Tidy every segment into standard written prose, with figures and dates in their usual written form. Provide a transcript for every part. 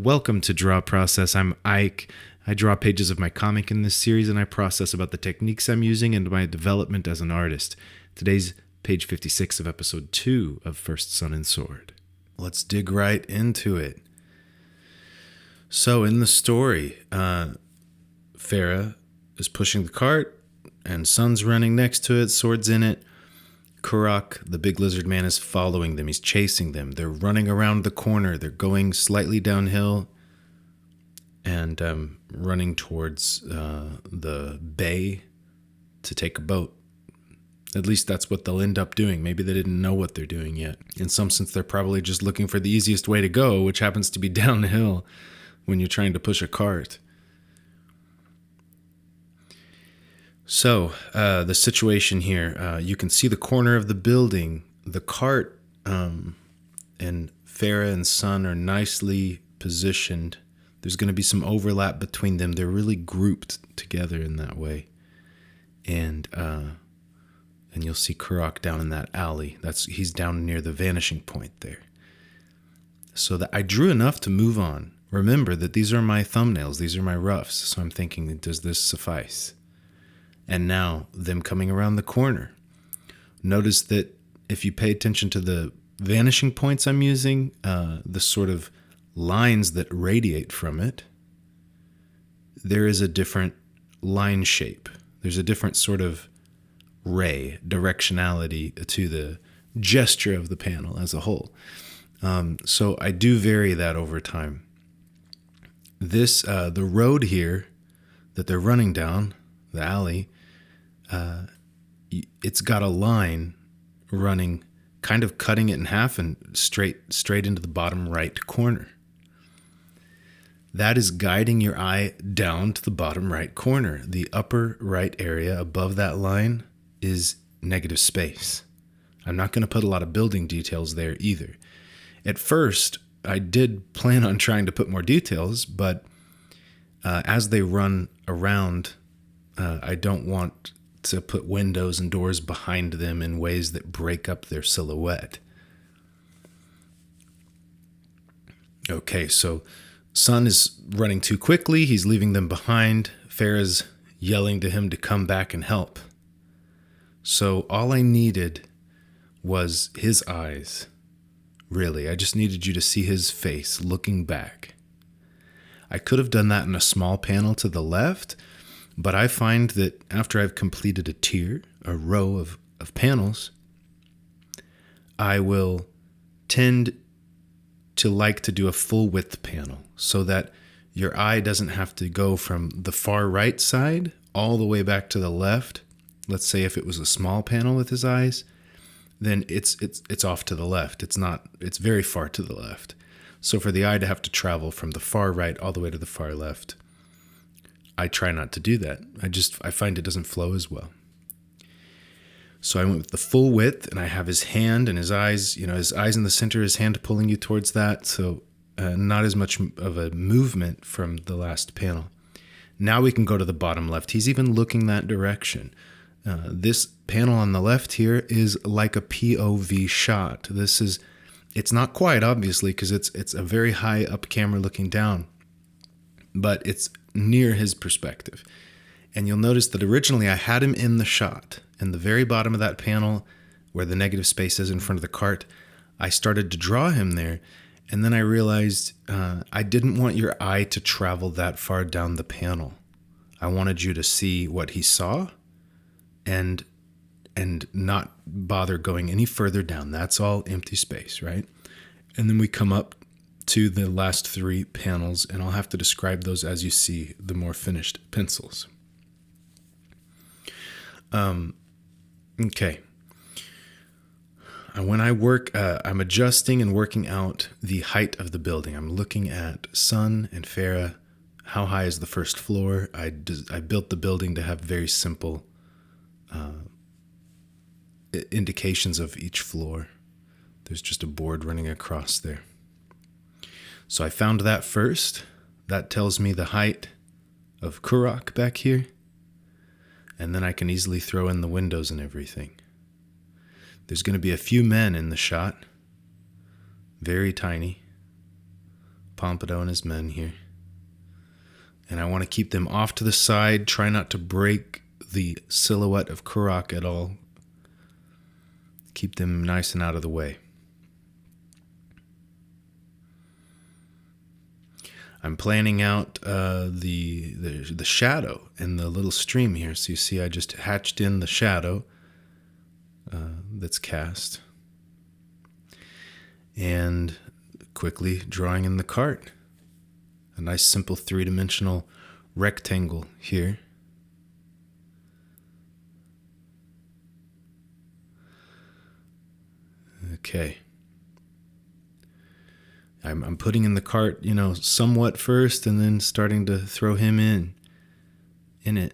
Welcome to Draw Process. I'm Ike. I draw pages of my comic in this series and I process about the techniques I'm using and my development as an artist. Today's page 56 of episode 2 of First Sun and Sword. Let's dig right into it. So in the story, Farah is pushing the cart and Sun's running next to it, Sword's in it. Kurok, the big lizard man, is following them. He's chasing them. They're running around the corner. They're going slightly downhill and running towards the bay to take a boat. At least that's what they'll end up doing. Maybe they didn't know what they're doing yet. In some sense, they're probably just looking for the easiest way to go, which happens to be downhill when you're trying to push a cart. So, the situation here, you can see the corner of the building. The cart and Farah and Sun are nicely positioned. There's going to be some overlap between them. They're really grouped together in that way. And you'll see Kurok down in that alley. He's down near the vanishing point there. So that I drew enough to move on. Remember that these are my thumbnails. These are my roughs. So I'm thinking, does this suffice? And now, them coming around the corner. Notice that if you pay attention to the vanishing points I'm using, the sort of lines that radiate from it, there is a different line shape. There's a different sort of ray, directionality to the gesture of the panel as a whole. So I do vary that over time. The road here that they're running down, the alley, it's got a line running, kind of cutting it in half and straight into the bottom right corner. That is guiding your eye down to the bottom right corner. The upper right area above that line is negative space. I'm not going to put a lot of building details there either. At first, I did plan on trying to put more details, but as they run around, I don't want to put windows and doors behind them in ways that break up their silhouette. Okay, so Sun is running too quickly. He's leaving them behind. Farah's yelling to him to come back and help. So all I needed was his eyes. Really, I just needed you to see his face looking back. I could have done that in a small panel to the left, but I find that after I've completed a tier, a row of panels, I will tend to like to do a full width panel so that your eye doesn't have to go from the far right side all the way back to the left. Let's say if it was a small panel with his eyes, then it's off to the left. It's very far to the left. So for the eye to have to travel from the far right all the way to the far left, I try not to do that. I find it doesn't flow as well. So I went with the full width, and I have his hand and his eyes, his eyes in the center, his hand pulling you towards that. So not as much of a movement from the last panel. Now we can go to the bottom left. He's even looking that direction. This panel on the left here is like a POV shot. It's not quite, obviously, because it's a very high up camera looking down, but it's near his perspective. And you'll notice that originally I had him in the shot. In the very bottom of that panel, where the negative space is in front of the cart, I started to draw him there, and then I realized I didn't want your eye to travel that far down the panel. I wanted you to see what he saw, and not bother going any further down. That's all empty space, right? And then we come up to the last 3 panels, and I'll have to describe those as you see the more finished pencils. Okay. When I work, I'm adjusting and working out the height of the building. I'm looking at Sun and Farah. How high is the first floor? I built the building to have very simple indications of each floor. There's just a board running across there. So I found that first. That tells me the height of Kurok back here. And then I can easily throw in the windows and everything. There's going to be a few men in the shot. Very tiny. Pompidou and his men here. And I want to keep them off to the side, try not to break the silhouette of Kurok at all. Keep them nice and out of the way. I'm planning out the shadow in the little stream here. So you see I just hatched in the shadow that's cast. And quickly drawing in the cart. A nice simple 3-dimensional rectangle here. Okay. I'm putting in the cart, somewhat first, and then starting to throw him in it.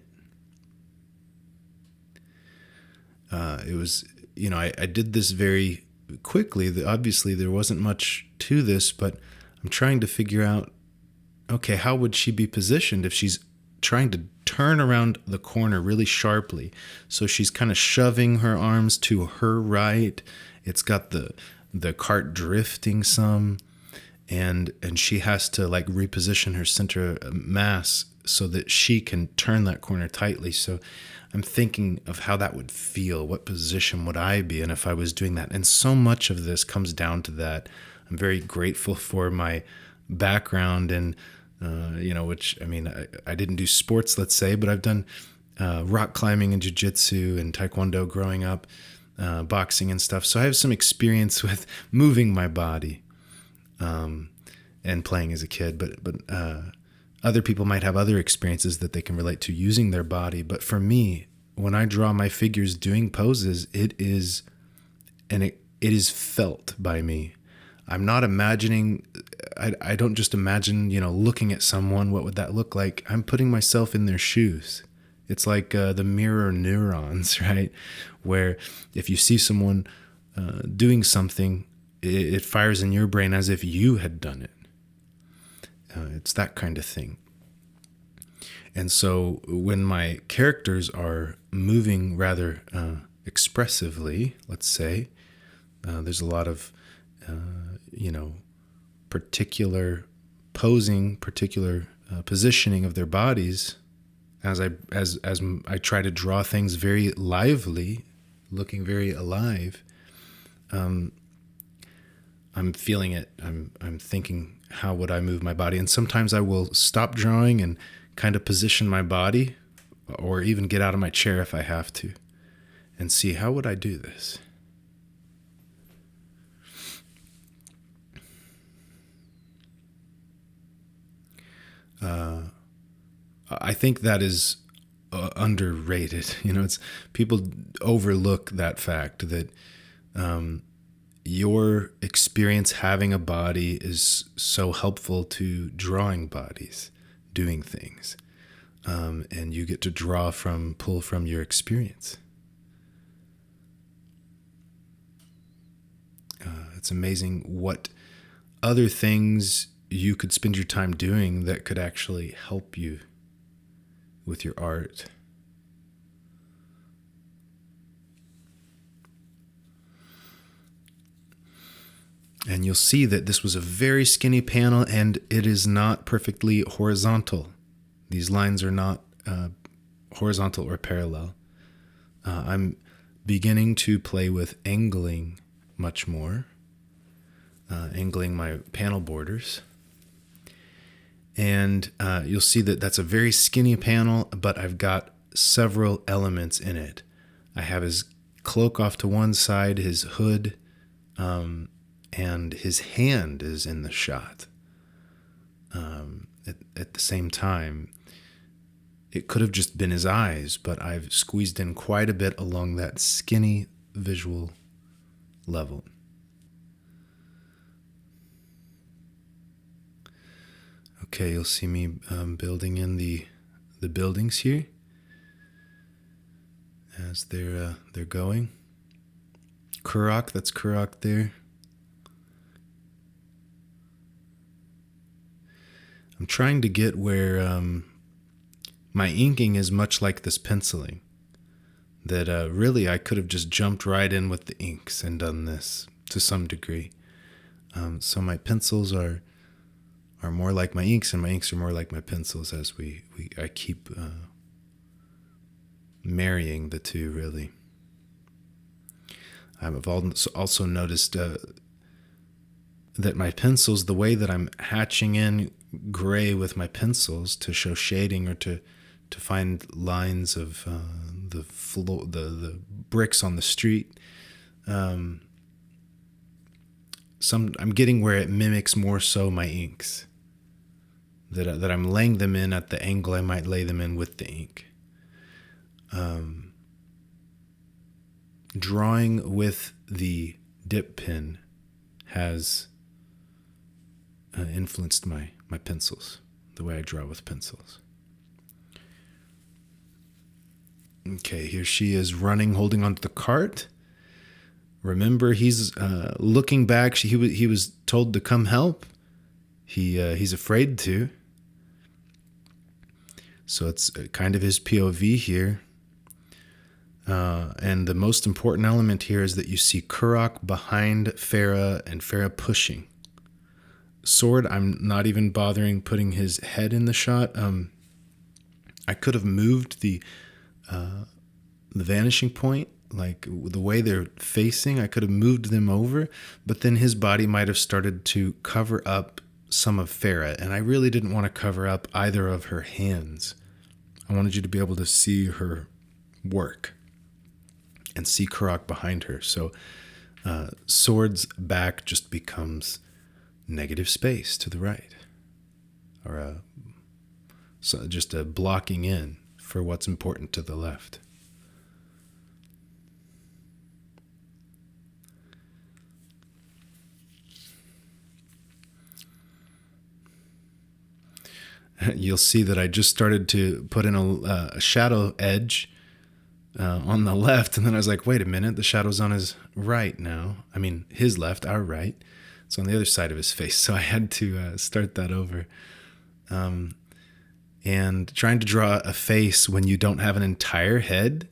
It was, I did this very quickly. Obviously, there wasn't much to this, but I'm trying to figure out, okay, how would she be positioned if she's trying to turn around the corner really sharply? So she's kind of shoving her arms to her right. It's got the cart drifting some. And she has to reposition her center of mass so that she can turn that corner tightly. So I'm thinking of how that would feel. What position would I be in if I was doing that? And so much of this comes down to that. I'm very grateful for my background and, I didn't do sports, let's say, but I've done rock climbing and jiu-jitsu and taekwondo growing up, boxing and stuff. So I have some experience with moving my body. And playing as a kid, but other people might have other experiences that they can relate to using their body. But for me, when I draw my figures doing poses, it is felt by me. I'm not imagining. I don't just imagine, looking at someone. What would that look like? I'm putting myself in their shoes. It's like the mirror neurons, right? Where if you see someone doing something, it fires in your brain as if you had done it. It's that kind of thing. And so when my characters are moving rather expressively, let's say, there's a lot of, particular posing, particular positioning of their bodies as I try to draw things very lively, looking very alive. I'm feeling it. I'm thinking, how would I move my body? And sometimes I will stop drawing and kind of position my body, or even get out of my chair if I have to, and see, how would I do this? I think that is underrated. It's people overlook that fact that your experience having a body is so helpful to drawing bodies, doing things. And you get to pull from your experience. It's amazing what other things you could spend your time doing that could actually help you with your art. And you'll see that this was a very skinny panel, and it is not perfectly horizontal. These lines are not horizontal or parallel. I'm beginning to play with angling much more, angling my panel borders. And you'll see that that's a very skinny panel, but I've got several elements in it. I have his cloak off to one side, his hood, and his hand is in the shot. At the same time, it could have just been his eyes, but I've squeezed in quite a bit along that skinny visual level. Okay, you'll see me building in the buildings here as they're going. Kurok, that's Kurok there. I'm trying to get where my inking is much like this penciling. That really I could have just jumped right in with the inks and done this to some degree. So my pencils are are more like my inks, and my inks are more like my pencils as I keep marrying the two, really. I've also noticed that my pencils, the way that I'm hatching in gray with my pencils to show shading or to find lines of the floor, the bricks on the street, I'm getting where it mimics more so my inks. That I'm laying them in at the angle I might lay them in with the ink. Drawing with the dip pen has influenced my pencils, the way I draw with pencils. Okay, here she is running, holding onto the cart. Remember, he's looking back. He was told to come help. He's afraid to. So it's kind of his POV here. And the most important element here is that you see Kurok behind Farah and Farah pushing. Sword, I'm not even bothering putting his head in the shot. I could have moved the vanishing point, like the way they're facing, I could have moved them over, but then his body might have started to cover up some of Farah, and I really didn't want to cover up either of her hands. I wanted you to be able to see her work and see Kurok behind her. So Sword's back just becomes negative space to the right, or so just a blocking in for what's important to the left. You'll see that I just started to put in a shadow edge on the left, and then I was like, wait a minute, the shadow's on his right now. I mean, his left, our right. It's on the other side of his face, so I had to start that over. And trying to draw a face when you don't have an entire head,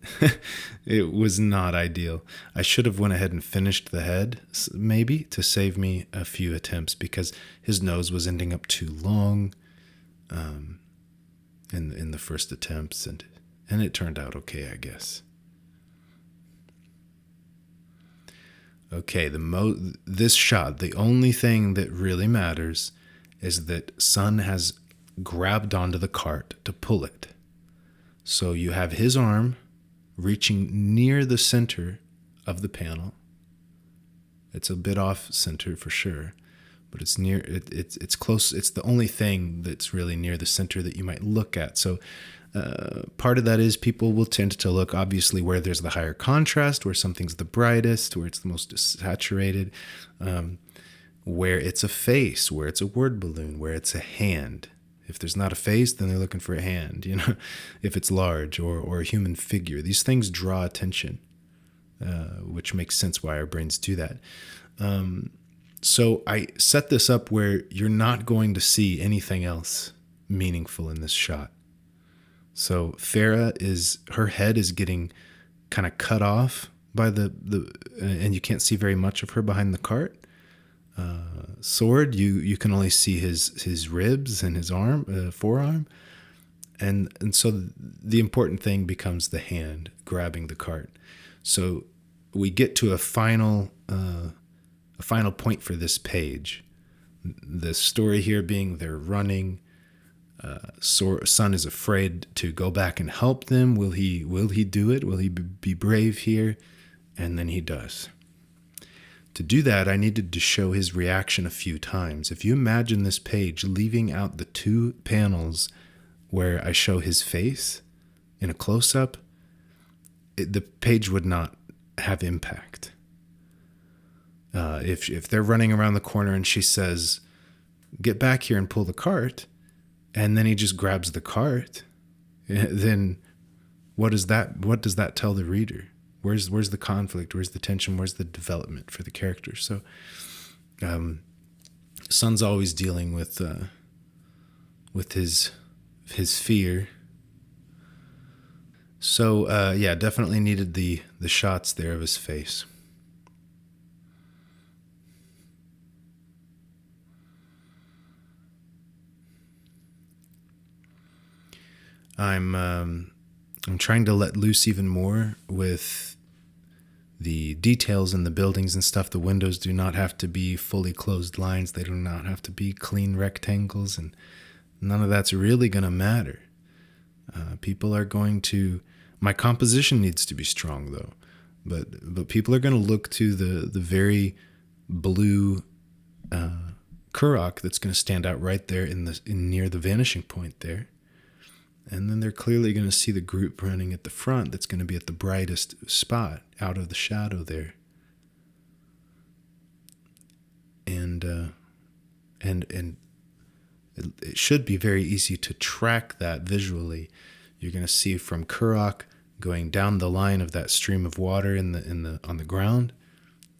it was not ideal. I should have went ahead and finished the head, maybe, to save me a few attempts, because his nose was ending up too long in the first attempts, and it turned out okay, I guess. Okay, this shot, the only thing that really matters is that Sun has grabbed onto the cart to pull it. So you have his arm reaching near the center of the panel. It's a bit off center for sure, but it's near. It's close. It's the only thing that's really near the center that you might look at. So part of that is people will tend to look obviously where there's the higher contrast, where something's the brightest, where it's the most saturated, where it's a face, where it's a word balloon, where it's a hand. If there's not a face, then they're looking for a hand, if it's large, or a human figure. These things draw attention, which makes sense why our brains do that. So I set this up where you're not going to see anything else meaningful in this shot. So Farah her head is getting kind of cut off by and you can't see very much of her behind the cart. Sword, you can only see his ribs and his forearm, and so the important thing becomes the hand grabbing the cart. So we get to a final point for this page. The story here being they're running. Sun is afraid to go back and help them. Will he do it? Will he be brave here? And then he does. To do that, I needed to show his reaction a few times. If you imagine this page leaving out the two panels where I show his face in a close-up, the page would not have impact. If they're running around the corner and she says, "Get back here and pull the cart," and then he just grabs the cart, then what does that tell the reader? Where's the conflict? Where's the tension? Where's the development for the character? So, Sun's always dealing with his fear. So yeah, definitely needed the shots there of his face. I'm trying to let loose even more with the details in the buildings and stuff. The windows do not have to be fully closed lines. They do not have to be clean rectangles, and none of that's really going to matter. People are going to. My composition needs to be strong, though, but people are going to look to the very blue Kurok that's going to stand out right there in near the vanishing point there. And then they're clearly going to see the group running at the front that's going to be at the brightest spot out of the shadow there. And it should be very easy to track that visually. You're going to see from Kurok going down the line of that stream of water on the ground,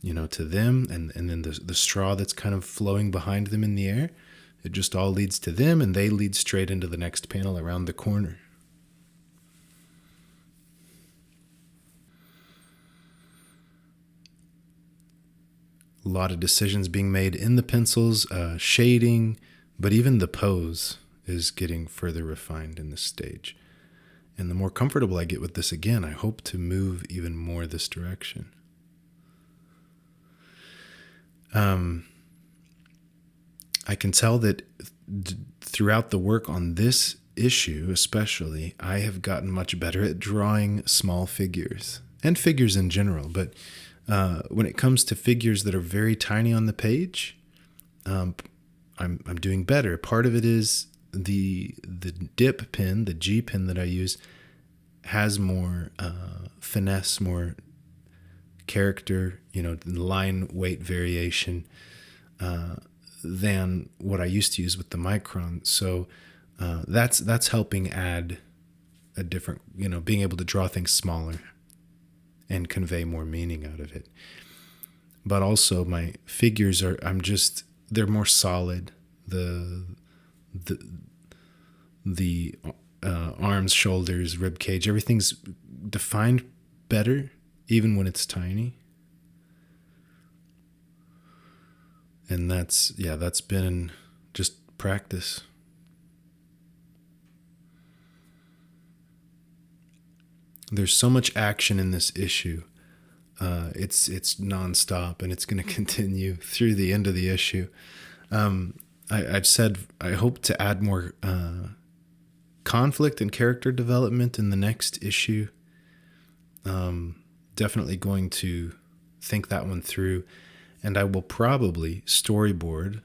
to them, and then the straw that's kind of flowing behind them in the air. It just all leads to them, and they lead straight into the next panel around the corner. A lot of decisions being made in the pencils, shading, but even the pose is getting further refined in this stage. And the more comfortable I get with this again, I hope to move even more this direction. I can tell that throughout the work on this issue especially, I have gotten much better at drawing small figures, and figures in general, but when it comes to figures that are very tiny on the page, I'm doing better. Part of it is the dip pen, the G pen that I use, has more finesse, more character, line weight variation than what I used to use with the Micron. So that's helping add a different, being able to draw things smaller and convey more meaning out of it. But also my figures they're more solid. The arms, shoulders, rib cage, everything's defined better, even when it's tiny. And that's been just practice. There's so much action in this issue. It's nonstop, and it's going to continue through the end of the issue. I've said I hope to add more conflict and character development in the next issue. Definitely going to think that one through, and I will probably storyboard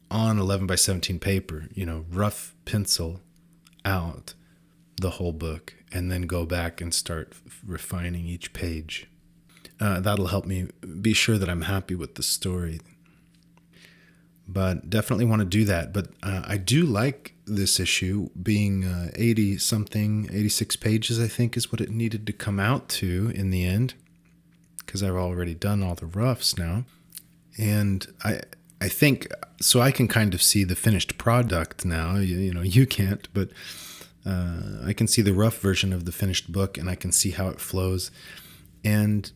on 11 by 17 paper, rough pencil out the whole book, and then go back and start refining each page. That'll help me be sure that I'm happy with the story. But definitely want to do that. But I do like this issue being 86 pages, I think, is what it needed to come out to in the end, because I've already done all the roughs now. And I think, so I can kind of see the finished product now. You can't, but I can see the rough version of the finished book, and I can see how it flows. And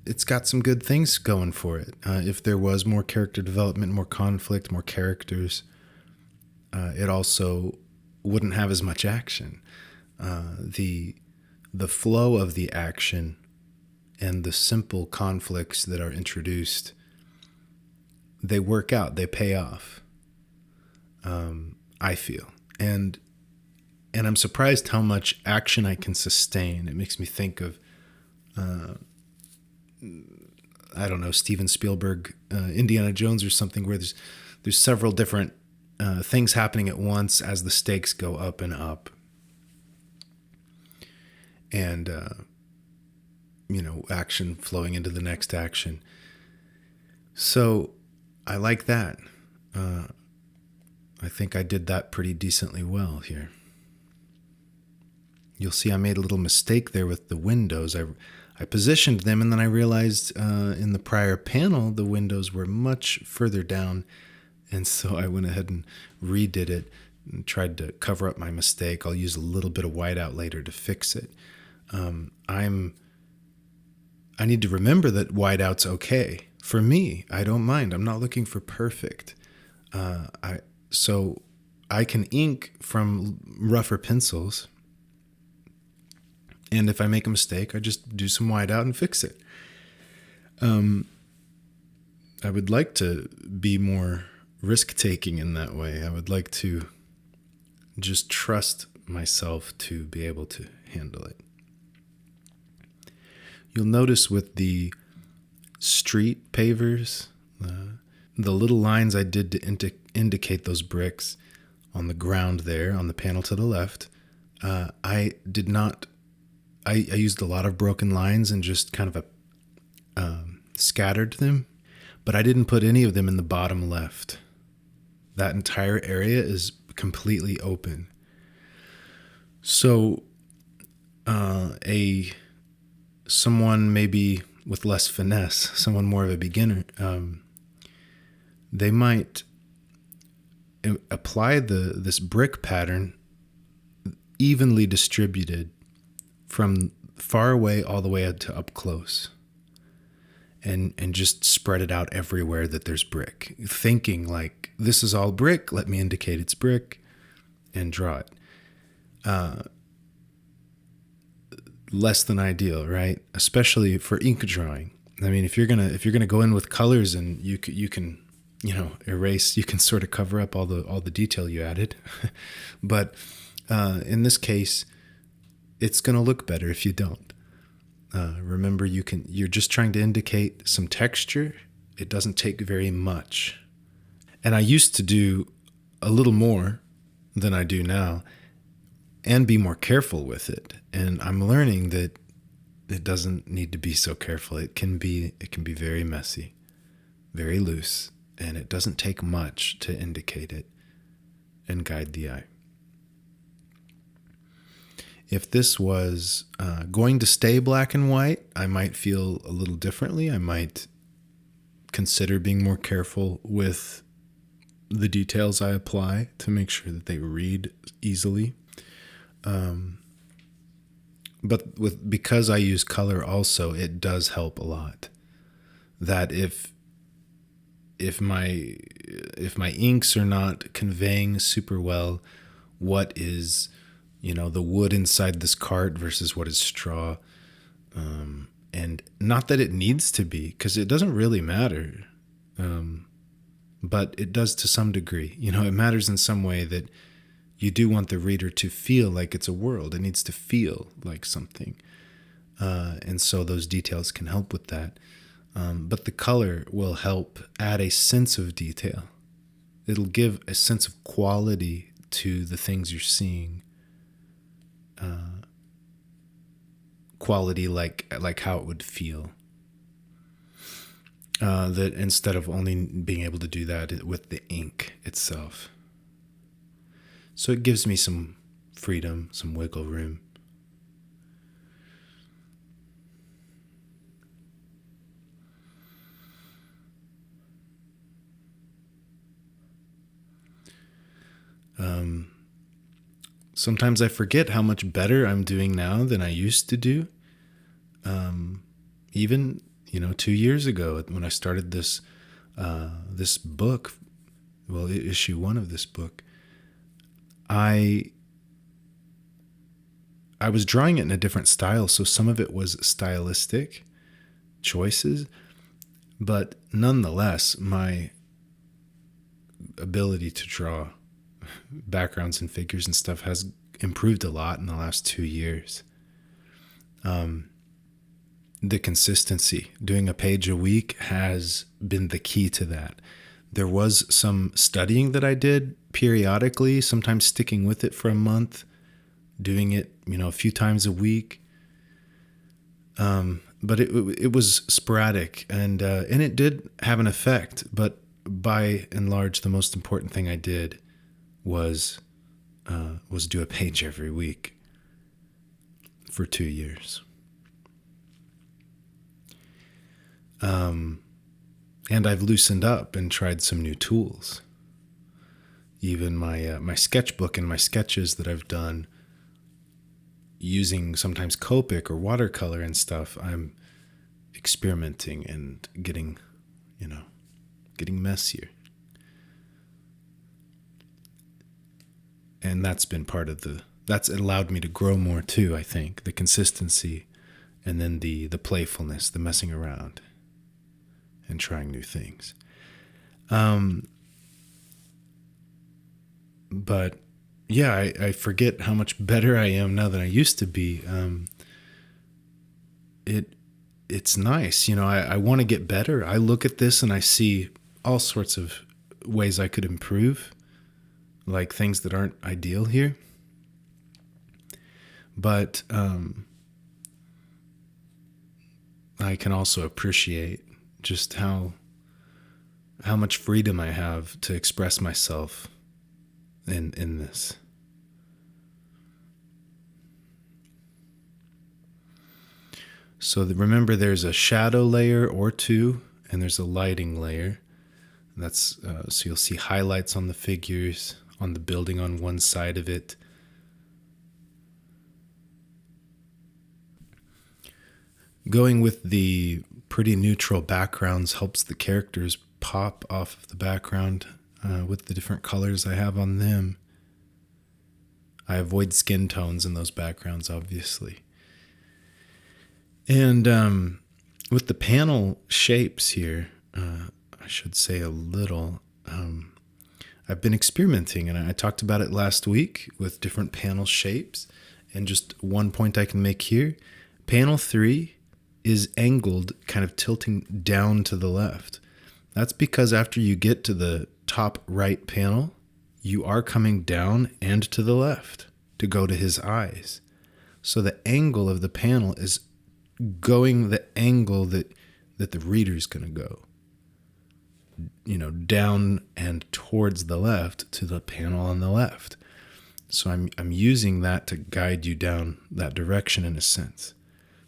it's got some good things going for it. If there was more character development, more conflict, more characters, it also wouldn't have as much action. The flow of the action and the simple conflicts that are introduced, they work out, they pay off, I feel. And I'm surprised how much action I can sustain. It makes me think of, I don't know, Steven Spielberg, Indiana Jones or something, where there's several different things happening at once as the stakes go up and up. And, action flowing into the next action. So I like that. I think I did that pretty decently well here. You'll see I made a little mistake there with the windows. I positioned them, and then I realized in the prior panel the windows were much further down, and so I went ahead and redid it and tried to cover up my mistake. I'll use a little bit of whiteout later to fix it. I need to remember that whiteout's okay. For me, I don't mind. I'm not looking for perfect. So I can ink from rougher pencils, And if I make a mistake, I just do some whiteout and fix it. I would like to be more risk-taking in that way. I would like to just trust myself to be able to handle it. You'll notice with the street pavers, the little lines I did to indicate those bricks on the ground there on the panel to the left, I used a lot of broken lines and just kind of scattered them, but I didn't put any of them in the bottom left. That entire area is completely open. So someone maybe with less finesse, someone more of a beginner, they might apply this brick pattern evenly distributed from far away all the way to up close, and just spread it out everywhere that there's brick, thinking like, this is all brick, let me indicate it's brick, and draw it. Less than ideal, right? Especially for ink drawing. I mean, if you're gonna go in with colors and you can erase, you can sort of cover up all the detail you added, but in this case, it's gonna look better if you don't. Remember, you're just trying to indicate some texture. It doesn't take very much. And I used to do a little more than I do now and be more careful with it. And I'm learning that it doesn't need to be so careful. It can be very messy, very loose, and it doesn't take much to indicate it and guide the eye. If this was going to stay black and white, I might feel a little differently. I might consider being more careful with the details I apply to make sure that they read easily. But because I use color also, it does help a lot. That if my inks are not conveying super well what is, the wood inside this cart versus what is straw, and not that it needs to be, because it doesn't really matter, but it does to some degree. It matters in some way that you do want the reader to feel like it's a world. It needs to feel like something. And so those details can help with that. But the color will help add a sense of detail. It'll give a sense of quality to the things you're seeing. Quality like how it would feel. That instead of only being able to do that with the ink itself. So it gives me some freedom, some wiggle room. Sometimes I forget how much better I'm doing now than I used to do. Even 2 years ago when I started this book, issue 1 of this book, I was drawing it in a different style, so some of it was stylistic choices, but nonetheless, my ability to draw backgrounds and figures and stuff has improved a lot in the last 2 years. The consistency, doing a page a week, has been the key to that. There was some studying that I did periodically, sometimes sticking with it for a month, doing it, a few times a week. But it was sporadic, and it did have an effect. But by and large, the most important thing I did was do a page every week for 2 years. And I've loosened up and tried some new tools. Even my sketchbook and my sketches that I've done using sometimes Copic or watercolor and stuff, I'm experimenting and getting messier. And that's been part of the that's allowed me to grow more too, I think. The consistency, and then the playfulness, the messing around and trying new things. But yeah, I forget how much better I am now than I used to be. It's nice. I want to get better. I look at this and I see all sorts of ways I could improve, like things that aren't ideal here. But I can also appreciate just how much freedom I have to express myself in this. So remember, there's a shadow layer or two, and there's a lighting layer. That's so you'll see highlights on the figures, on the building on one side of it. Going with the pretty neutral backgrounds helps the characters pop off of the background with the different colors I have on them. I avoid skin tones in those backgrounds, obviously. And with the panel shapes here, I should say a little, I've been experimenting, and I talked about it last week with different panel shapes. And just one point I can make here, panel 3 is angled, kind of tilting down to the left. That's because after you get to the top right panel, you are coming down and to the left to go to his eyes. So the angle of the panel is going the angle that the reader's going to go, down and towards the left to the panel on the left. So I'm using that to guide you down that direction in a sense,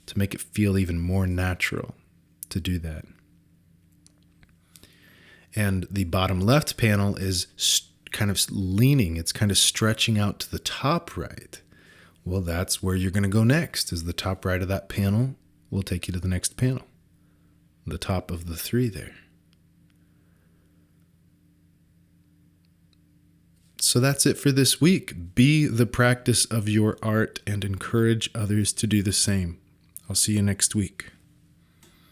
to make it feel even more natural to do that. And the bottom left panel is kind of leaning, it's kind of stretching out to the top right. Well, that's where you're going to go next, is the top right of that panel will take you to the next panel, the top of the 3 there. So that's it for this week. Be the practice of your art and encourage others to do the same. I'll see you next week.